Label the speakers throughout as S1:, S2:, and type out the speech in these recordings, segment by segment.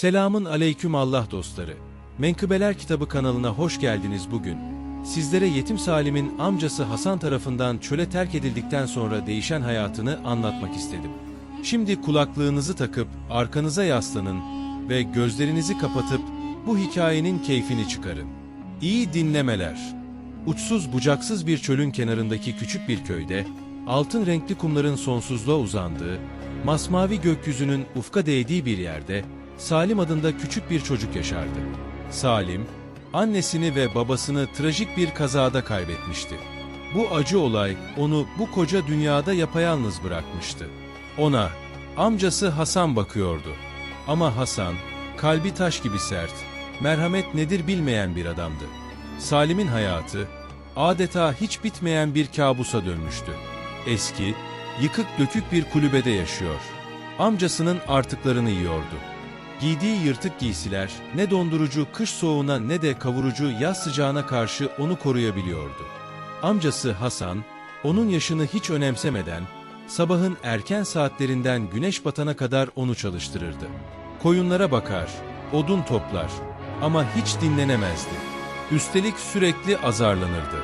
S1: Selamın aleyküm Allah dostları. Menkıbeler Kitabı kanalına hoş geldiniz bugün. Sizlere yetim Salim'in amcası Hasan tarafından çöle terk edildikten sonra değişen hayatını anlatmak istedim. Şimdi kulaklığınızı takıp arkanıza yaslanın ve gözlerinizi kapatıp bu hikayenin keyfini çıkarın. İyi dinlemeler. Uçsuz bucaksız bir çölün kenarındaki küçük bir köyde, altın renkli kumların sonsuzluğa uzandığı, masmavi gökyüzünün ufka değdiği bir yerde, Salim adında küçük bir çocuk yaşardı. Salim, annesini ve babasını trajik bir kazada kaybetmişti. Bu acı olay onu bu koca dünyada yapayalnız bırakmıştı. Ona amcası Hasan bakıyordu. Ama Hasan, kalbi taş gibi sert, merhamet nedir bilmeyen bir adamdı. Salim'in hayatı, adeta hiç bitmeyen bir kabusa dönmüştü. Eski, yıkık dökük bir kulübede yaşıyor. Amcasının artıklarını yiyordu. Giydiği yırtık giysiler ne dondurucu kış soğuğuna ne de kavurucu yaz sıcağına karşı onu koruyabiliyordu. Amcası Hasan, onun yaşını hiç önemsemeden, sabahın erken saatlerinden güneş batana kadar onu çalıştırırdı. Koyunlara bakar, odun toplar ama hiç dinlenemezdi. Üstelik sürekli azarlanırdı.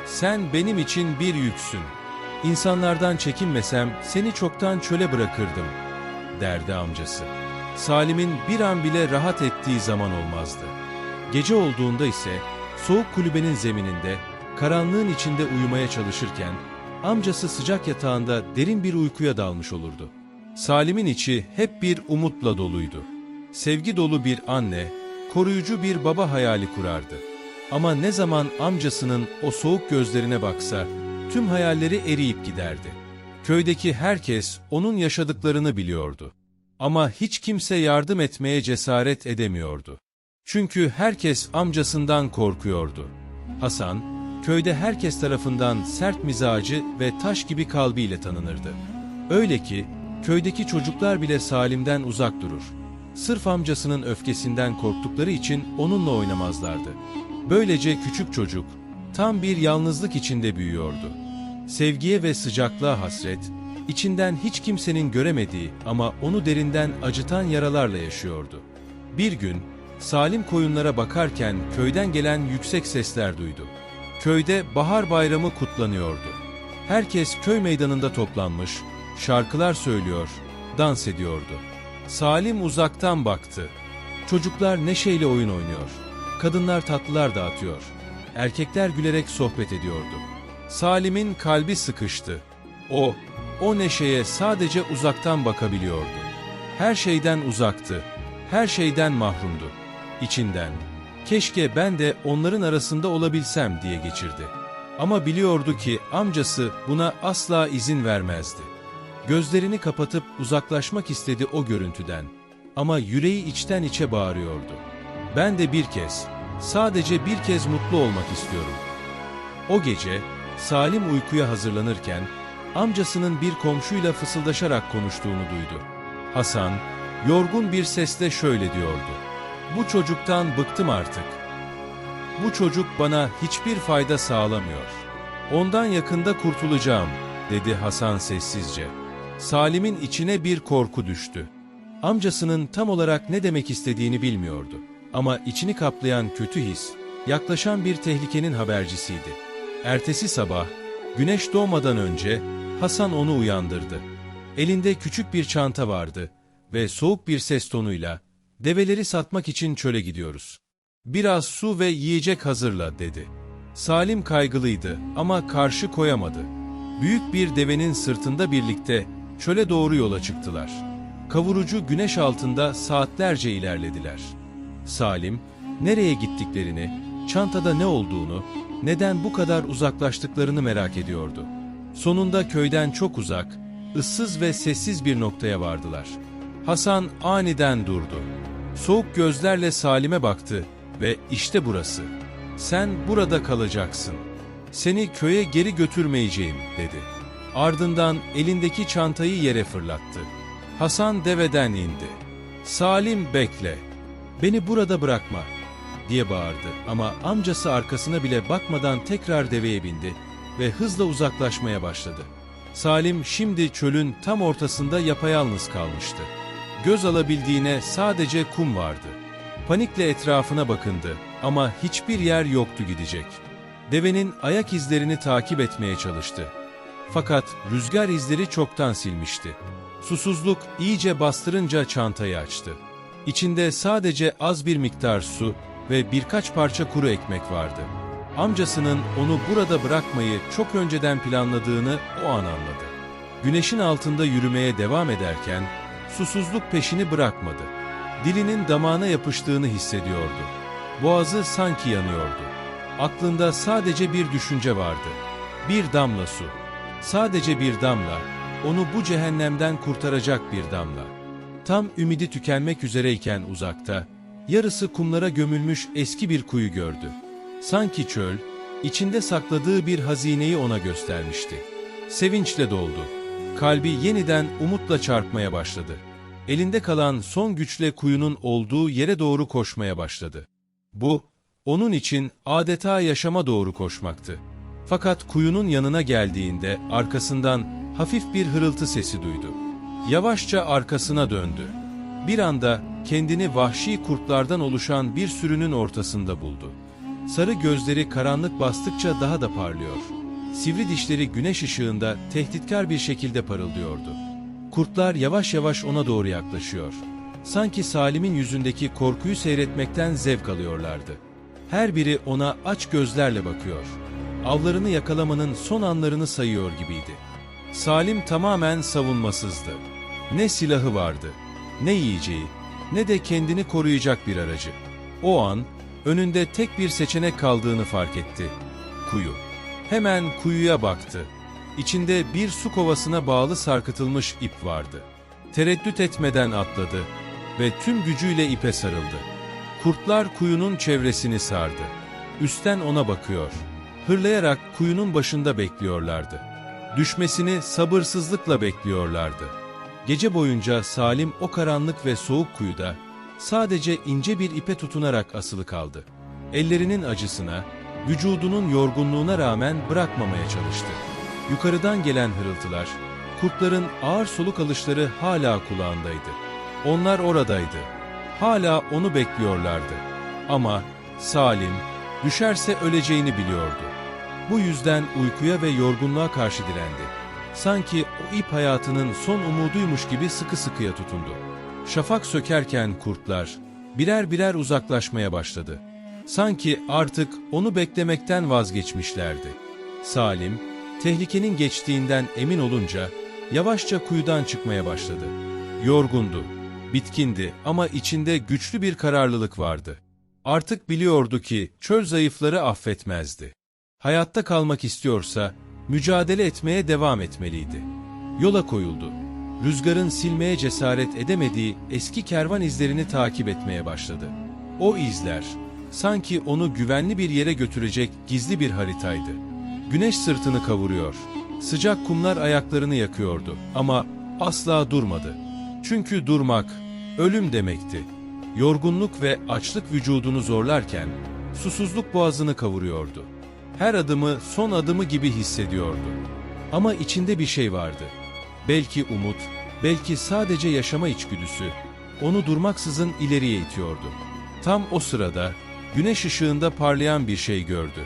S1: "Sen benim için bir yüksün. İnsanlardan çekinmesem seni çoktan çöle bırakırdım," derdi amcası. Salim'in bir an bile rahat ettiği zaman olmazdı. Gece olduğunda ise soğuk kulübenin zemininde, karanlığın içinde uyumaya çalışırken, amcası sıcak yatağında derin bir uykuya dalmış olurdu. Salim'in içi hep bir umutla doluydu. Sevgi dolu bir anne, koruyucu bir baba hayali kurardı. Ama ne zaman amcasının o soğuk gözlerine baksa, tüm hayalleri eriyip giderdi. Köydeki herkes onun yaşadıklarını biliyordu. Ama hiç kimse yardım etmeye cesaret edemiyordu. Çünkü herkes amcasından korkuyordu. Hasan, köyde herkes tarafından sert mizacı ve taş gibi kalbiyle tanınırdı. Öyle ki, köydeki çocuklar bile Salim'den uzak durur. Sırf amcasının öfkesinden korktukları için onunla oynamazlardı. Böylece küçük çocuk, tam bir yalnızlık içinde büyüyordu. Sevgiye ve sıcaklığa hasret, İçinden hiç kimsenin göremediği ama onu derinden acıtan yaralarla yaşıyordu. Bir gün Salim koyunlara bakarken köyden gelen yüksek sesler duydu. Köyde bahar bayramı kutlanıyordu. Herkes köy meydanında toplanmış, şarkılar söylüyor, dans ediyordu. Salim uzaktan baktı. Çocuklar neşeyle oyun oynuyor. Kadınlar tatlılar dağıtıyor. Erkekler gülerek sohbet ediyordu. Salim'in kalbi sıkıştı. O neşeye sadece uzaktan bakabiliyordu. Her şeyden uzaktı, her şeyden mahrumdu. İçinden, "Keşke ben de onların arasında olabilsem," diye geçirdi. Ama biliyordu ki amcası buna asla izin vermezdi. Gözlerini kapatıp uzaklaşmak istedi o görüntüden. Ama yüreği içten içe bağırıyordu. "Ben de bir kez, sadece bir kez mutlu olmak istiyorum." O gece, Salim uykuya hazırlanırken, amcasının bir komşuyla fısıldaşarak konuştuğunu duydu. Hasan, yorgun bir sesle şöyle diyordu: "Bu çocuktan bıktım artık. Bu çocuk bana hiçbir fayda sağlamıyor. Ondan yakında kurtulacağım," dedi Hasan sessizce. Salim'in içine bir korku düştü. Amcasının tam olarak ne demek istediğini bilmiyordu. Ama içini kaplayan kötü his, yaklaşan bir tehlikenin habercisiydi. Ertesi sabah, güneş doğmadan önce Hasan onu uyandırdı. Elinde küçük bir çanta vardı ve soğuk bir ses tonuyla, "Develeri satmak için çöle gidiyoruz. Biraz su ve yiyecek hazırla," dedi. Salim kaygılıydı ama karşı koyamadı. Büyük bir devenin sırtında birlikte çöle doğru yola çıktılar. Kavurucu güneş altında saatlerce ilerlediler. Salim, nereye gittiklerini, çantada ne olduğunu, neden bu kadar uzaklaştıklarını merak ediyordu. Sonunda köyden çok uzak, ıssız ve sessiz bir noktaya vardılar. Hasan aniden durdu. Soğuk gözlerle Salim'e baktı ve "İşte burası. Sen burada kalacaksın. Seni köye geri götürmeyeceğim," dedi. Ardından elindeki çantayı yere fırlattı. Hasan deveden indi. "Salim, bekle. Beni burada bırakma," diye bağırdı ama amcası arkasına bile bakmadan tekrar deveye bindi ve hızla uzaklaşmaya başladı. Salim şimdi çölün tam ortasında yapayalnız kalmıştı. Göz alabildiğine sadece kum vardı. Panikle etrafına bakındı ama hiçbir yer yoktu gidecek. Devenin ayak izlerini takip etmeye çalıştı. Fakat rüzgar izleri çoktan silmişti. Susuzluk iyice bastırınca çantayı açtı. İçinde sadece az bir miktar su ve birkaç parça kuru ekmek vardı. Amcasının onu burada bırakmayı çok önceden planladığını o an anladı. Güneşin altında yürümeye devam ederken susuzluk peşini bırakmadı. Dilinin damağına yapıştığını hissediyordu. Boğazı sanki yanıyordu. Aklında sadece bir düşünce vardı. Bir damla su. Sadece bir damla, onu bu cehennemden kurtaracak bir damla. Tam ümidi tükenmek üzereyken uzakta, yarısı kumlara gömülmüş eski bir kuyu gördü. Sanki çöl, içinde sakladığı bir hazineyi ona göstermişti. Sevinçle doldu. Kalbi yeniden umutla çarpmaya başladı. Elinde kalan son güçle kuyunun olduğu yere doğru koşmaya başladı. Bu, onun için adeta yaşama doğru koşmaktı. Fakat kuyunun yanına geldiğinde arkasından hafif bir hırıltı sesi duydu. Yavaşça arkasına döndü. Bir anda kendini vahşi kurtlardan oluşan bir sürünün ortasında buldu. Sarı gözleri karanlık bastıkça daha da parlıyor. Sivri dişleri güneş ışığında tehditkar bir şekilde parıldıyordu. Kurtlar yavaş yavaş ona doğru yaklaşıyor. Sanki Salim'in yüzündeki korkuyu seyretmekten zevk alıyorlardı. Her biri ona aç gözlerle bakıyor. Avlarını yakalamanın son anlarını sayıyor gibiydi. Salim tamamen savunmasızdı. Ne silahı vardı, ne yiyeceği, ne de kendini koruyacak bir aracı. O an, önünde tek bir seçenek kaldığını fark etti. Kuyu. Hemen kuyuya baktı. İçinde bir su kovasına bağlı sarkıtılmış ip vardı. Tereddüt etmeden atladı ve tüm gücüyle ipe sarıldı. Kurtlar kuyunun çevresini sardı. Üstten ona bakıyor. Hırlayarak kuyunun başında bekliyorlardı. Düşmesini sabırsızlıkla bekliyorlardı. Gece boyunca Salim o karanlık ve soğuk kuyuda sadece ince bir ipe tutunarak asılı kaldı. Ellerinin acısına, vücudunun yorgunluğuna rağmen bırakmamaya çalıştı. Yukarıdan gelen hırıltılar, kurtların ağır soluk alışları hala kulağındaydı. Onlar oradaydı. Hala onu bekliyorlardı. Ama Salim, düşerse öleceğini biliyordu. Bu yüzden uykuya ve yorgunluğa karşı direndi. Sanki o ip hayatının son umuduymuş gibi sıkı sıkıya tutundu. Şafak sökerken kurtlar birer birer uzaklaşmaya başladı. Sanki artık onu beklemekten vazgeçmişlerdi. Salim, tehlikenin geçtiğinden emin olunca yavaşça kuyudan çıkmaya başladı. Yorgundu, bitkindi ama içinde güçlü bir kararlılık vardı. Artık biliyordu ki çöl zayıfları affetmezdi. Hayatta kalmak istiyorsa mücadele etmeye devam etmeliydi. Yola koyuldu. Rüzgarın silmeye cesaret edemediği eski kervan izlerini takip etmeye başladı. O izler, sanki onu güvenli bir yere götürecek gizli bir haritaydı. Güneş sırtını kavuruyor, sıcak kumlar ayaklarını yakıyordu ama asla durmadı. Çünkü durmak, ölüm demekti. Yorgunluk ve açlık vücudunu zorlarken, susuzluk boğazını kavuruyordu. Her adımı son adımı gibi hissediyordu. Ama içinde bir şey vardı. Belki umut, belki sadece yaşama içgüdüsü, onu durmaksızın ileriye itiyordu. Tam o sırada, güneş ışığında parlayan bir şey gördü.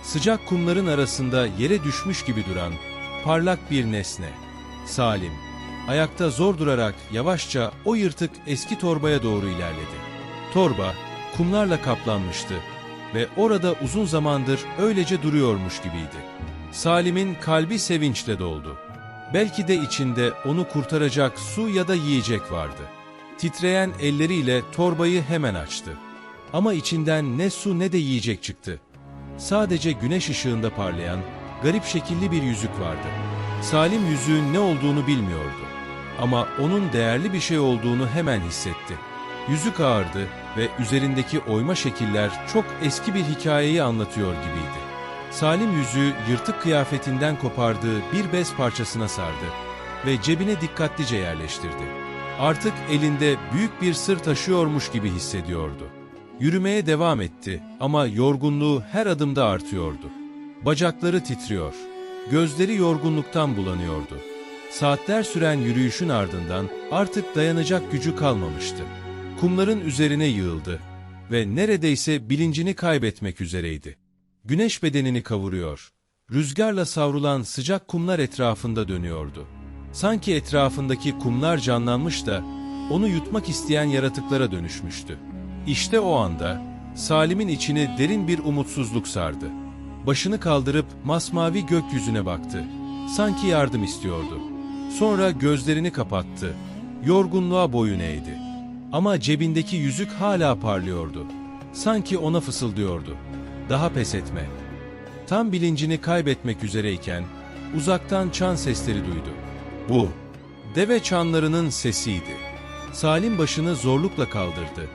S1: Sıcak kumların arasında yere düşmüş gibi duran, parlak bir nesne. Salim, ayakta zor durarak yavaşça o yırtık eski torbaya doğru ilerledi. Torba, kumlarla kaplanmıştı ve orada uzun zamandır öylece duruyormuş gibiydi. Salim'in kalbi sevinçle doldu. Belki de içinde onu kurtaracak su ya da yiyecek vardı. Titreyen elleriyle torbayı hemen açtı. Ama içinden ne su ne de yiyecek çıktı. Sadece güneş ışığında parlayan, garip şekilli bir yüzük vardı. Salim yüzüğün ne olduğunu bilmiyordu. Ama onun değerli bir şey olduğunu hemen hissetti. Yüzük ağırdı ve üzerindeki oyma şekiller çok eski bir hikayeyi anlatıyor gibiydi. Salim yüzüğü yırtık kıyafetinden kopardığı bir bez parçasına sardı ve cebine dikkatlice yerleştirdi. Artık elinde büyük bir sır taşıyormuş gibi hissediyordu. Yürümeye devam etti ama yorgunluğu her adımda artıyordu. Bacakları titriyor, gözleri yorgunluktan bulanıyordu. Saatler süren yürüyüşün ardından artık dayanacak gücü kalmamıştı. Kumların üzerine yığıldı ve neredeyse bilincini kaybetmek üzereydi. Güneş bedenini kavuruyor, rüzgarla savrulan sıcak kumlar etrafında dönüyordu. Sanki etrafındaki kumlar canlanmış da onu yutmak isteyen yaratıklara dönüşmüştü. İşte o anda Salim'in içini derin bir umutsuzluk sardı. Başını kaldırıp masmavi gökyüzüne baktı. Sanki yardım istiyordu. Sonra gözlerini kapattı. Yorgunluğa boyun eğdi. Ama cebindeki yüzük hala parlıyordu. Sanki ona fısıldıyordu. Daha pes etme. Tam bilincini kaybetmek üzereyken uzaktan çan sesleri duydu. Bu, deve çanlarının sesiydi. Salim başını zorlukla kaldırdı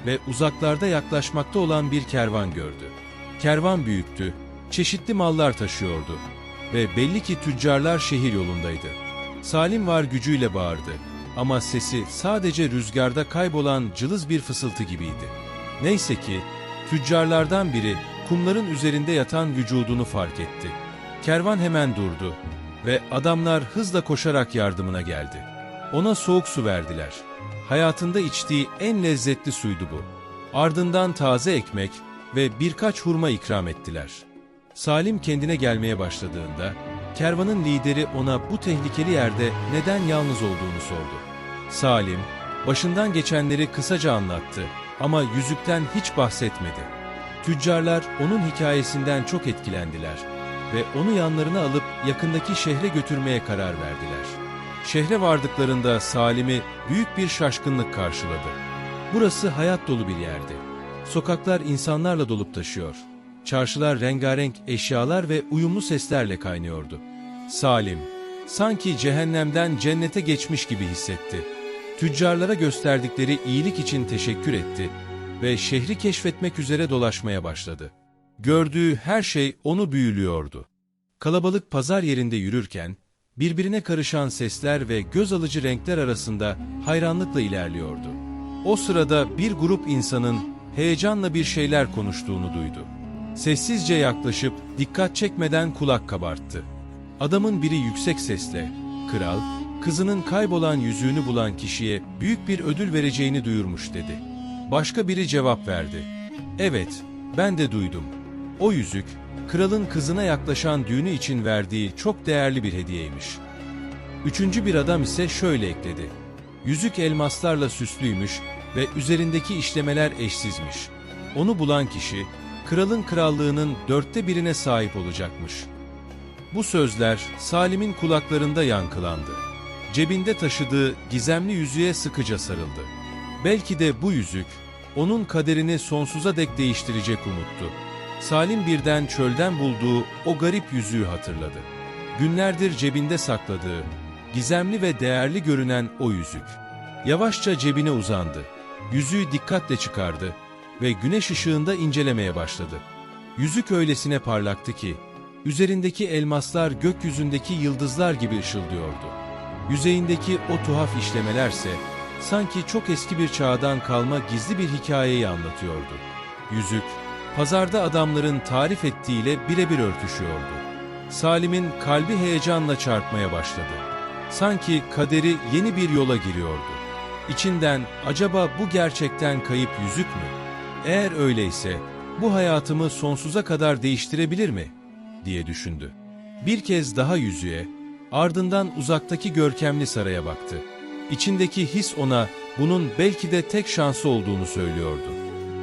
S1: ve uzaklarda yaklaşmakta olan bir kervan gördü. Kervan büyüktü, çeşitli mallar taşıyordu ve belli ki tüccarlar şehir yolundaydı. Salim var gücüyle bağırdı ama sesi sadece rüzgarda kaybolan cılız bir fısıltı gibiydi. Neyse ki tüccarlardan biri kumların üzerinde yatan vücudunu fark etti. Kervan hemen durdu ve adamlar hızla koşarak yardımına geldi. Ona soğuk su verdiler. Hayatında içtiği en lezzetli suydu bu. Ardından taze ekmek ve birkaç hurma ikram ettiler. Salim kendine gelmeye başladığında, kervanın lideri ona bu tehlikeli yerde neden yalnız olduğunu sordu. Salim, başından geçenleri kısaca anlattı ama yüzükten hiç bahsetmedi. Tüccarlar onun hikayesinden çok etkilendiler ve onu yanlarına alıp yakındaki şehre götürmeye karar verdiler. Şehre vardıklarında Salim'i büyük bir şaşkınlık karşıladı. Burası hayat dolu bir yerdi. Sokaklar insanlarla dolup taşıyor. Çarşılar rengarenk eşyalar ve uyumlu seslerle kaynıyordu. Salim, sanki cehennemden cennete geçmiş gibi hissetti. Tüccarlara gösterdikleri iyilik için teşekkür etti ve şehri keşfetmek üzere dolaşmaya başladı. Gördüğü her şey onu büyülüyordu. Kalabalık pazar yerinde yürürken, birbirine karışan sesler ve göz alıcı renkler arasında hayranlıkla ilerliyordu. O sırada bir grup insanın heyecanla bir şeyler konuştuğunu duydu. Sessizce yaklaşıp dikkat çekmeden kulak kabarttı. Adamın biri yüksek sesle, "Kral, kızının kaybolan yüzüğünü bulan kişiye büyük bir ödül vereceğini duyurmuş," dedi. Başka biri cevap verdi. "Evet, ben de duydum. O yüzük, kralın kızına yaklaşan düğünü için verdiği çok değerli bir hediyeymiş." Üçüncü bir adam ise şöyle ekledi. "Yüzük elmaslarla süslüymüş ve üzerindeki işlemeler eşsizmiş. Onu bulan kişi, kralın krallığının 1/4'ine sahip olacakmış." Bu sözler Salim'in kulaklarında yankılandı. Cebinde taşıdığı gizemli yüzüğe sıkıca sarıldı. Belki de bu yüzük, onun kaderini sonsuza dek değiştirecek umuttu. Salim birden çölden bulduğu o garip yüzüğü hatırladı. Günlerdir cebinde sakladığı, gizemli ve değerli görünen o yüzük. Yavaşça cebine uzandı. Yüzüğü dikkatle çıkardı ve güneş ışığında incelemeye başladı. Yüzük öylesine parlaktı ki, üzerindeki elmaslar gökyüzündeki yıldızlar gibi ışıldıyordu. Yüzeyindeki o tuhaf işlemelerse, sanki çok eski bir çağdan kalma gizli bir hikayeyi anlatıyordu. Yüzük, pazarda adamların tarif ettiğiyle birebir örtüşüyordu. Salim'in kalbi heyecanla çarpmaya başladı. Sanki kaderi yeni bir yola giriyordu. İçinden, acaba bu gerçekten kayıp yüzük mü? Eğer öyleyse, bu hayatımı sonsuza kadar değiştirebilir mi? Diye düşündü. Bir kez daha yüzüğe, ardından uzaktaki görkemli saraya baktı. İçindeki his ona bunun belki de tek şansı olduğunu söylüyordu.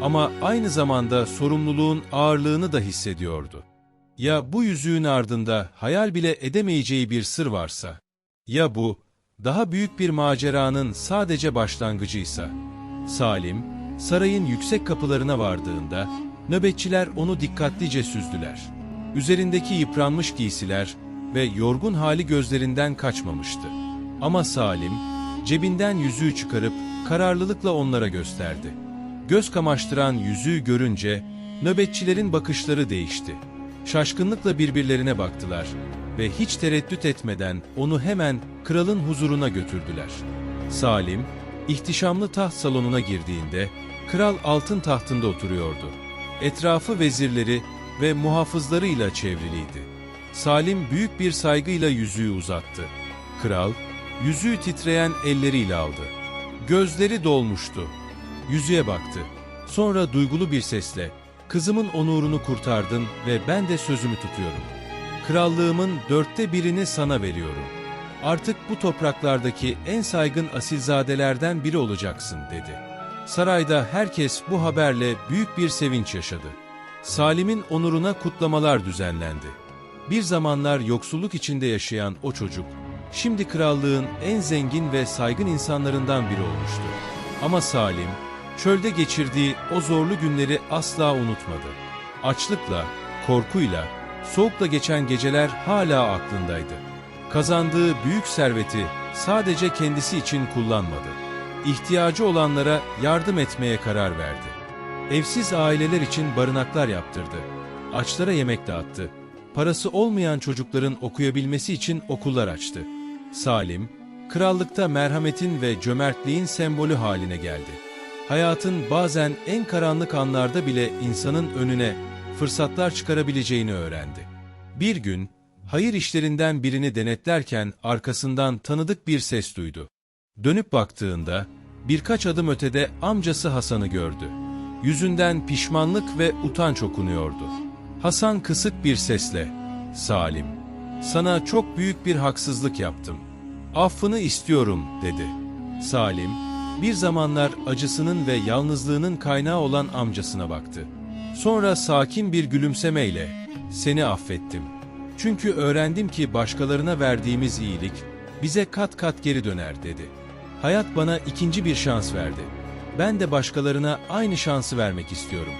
S1: Ama aynı zamanda sorumluluğun ağırlığını da hissediyordu. Ya bu yüzüğün ardında hayal bile edemeyeceği bir sır varsa? Ya bu, daha büyük bir maceranın sadece başlangıcıysa? Salim, sarayın yüksek kapılarına vardığında, nöbetçiler onu dikkatlice süzdüler. Üzerindeki yıpranmış giysiler ve yorgun hali gözlerinden kaçmamıştı. Ama Salim, cebinden yüzüğü çıkarıp kararlılıkla onlara gösterdi. Göz kamaştıran yüzüğü görünce nöbetçilerin bakışları değişti. Şaşkınlıkla birbirlerine baktılar ve hiç tereddüt etmeden onu hemen kralın huzuruna götürdüler. Salim, ihtişamlı taht salonuna girdiğinde kral altın tahtında oturuyordu. Etrafı vezirleri ve muhafızlarıyla çevriliydi. Salim büyük bir saygıyla yüzüğü uzattı. Kral, yüzüğü titreyen elleriyle aldı. Gözleri dolmuştu. Yüzüğe baktı. Sonra duygulu bir sesle, "Kızımın onurunu kurtardın ve ben de sözümü tutuyorum. Krallığımın 1/4'ünü sana veriyorum. Artık bu topraklardaki en saygın asilzadelerden biri olacaksın," dedi. Sarayda herkes bu haberle büyük bir sevinç yaşadı. Salim'in onuruna kutlamalar düzenlendi. Bir zamanlar yoksulluk içinde yaşayan o çocuk, şimdi krallığın en zengin ve saygın insanlarından biri olmuştu. Ama Salim, çölde geçirdiği o zorlu günleri asla unutmadı. Açlıkla, korkuyla, soğukla geçen geceler hala aklındaydı. Kazandığı büyük serveti sadece kendisi için kullanmadı. İhtiyacı olanlara yardım etmeye karar verdi. Evsiz aileler için barınaklar yaptırdı. Açlara yemek dağıttı. Parası olmayan çocukların okuyabilmesi için okullar açtı. Salim, krallıkta merhametin ve cömertliğin sembolü haline geldi. Hayatın bazen en karanlık anlarda bile insanın önüne fırsatlar çıkarabileceğini öğrendi. Bir gün, hayır işlerinden birini denetlerken arkasından tanıdık bir ses duydu. Dönüp baktığında, birkaç adım ötede amcası Hasan'ı gördü. Yüzünden pişmanlık ve utanç okunuyordu. Hasan kısık bir sesle, "Salim, sana çok büyük bir haksızlık yaptım. Affını istiyorum," dedi. Salim, bir zamanlar acısının ve yalnızlığının kaynağı olan amcasına baktı. Sonra sakin bir gülümsemeyle, "Seni affettim. Çünkü öğrendim ki başkalarına verdiğimiz iyilik bize kat kat geri döner," dedi. "Hayat bana ikinci bir şans verdi. Ben de başkalarına aynı şansı vermek istiyorum."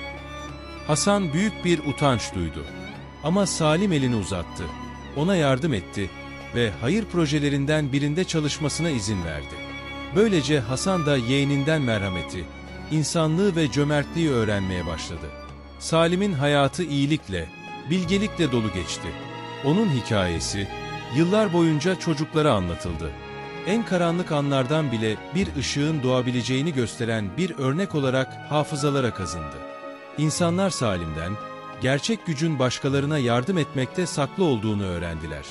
S1: Hasan büyük bir utanç duydu. Ama Salim elini uzattı. Ona yardım etti ve hayır projelerinden birinde çalışmasına izin verdi. Böylece Hasan da yeğeninden merhameti, insanlığı ve cömertliği öğrenmeye başladı. Salim'in hayatı iyilikle, bilgelikle dolu geçti. Onun hikayesi yıllar boyunca çocuklara anlatıldı. En karanlık anlardan bile bir ışığın doğabileceğini gösteren bir örnek olarak hafızalara kazındı. İnsanlar Salim'den gerçek gücün başkalarına yardım etmekte saklı olduğunu öğrendiler.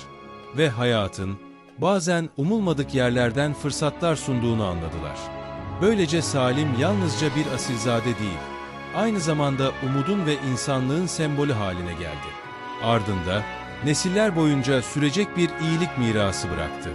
S1: Ve hayatın bazen umulmadık yerlerden fırsatlar sunduğunu anladılar. Böylece Salim yalnızca bir asilzade değil, aynı zamanda umudun ve insanlığın sembolü haline geldi. Ardında nesiller boyunca sürecek bir iyilik mirası bıraktı.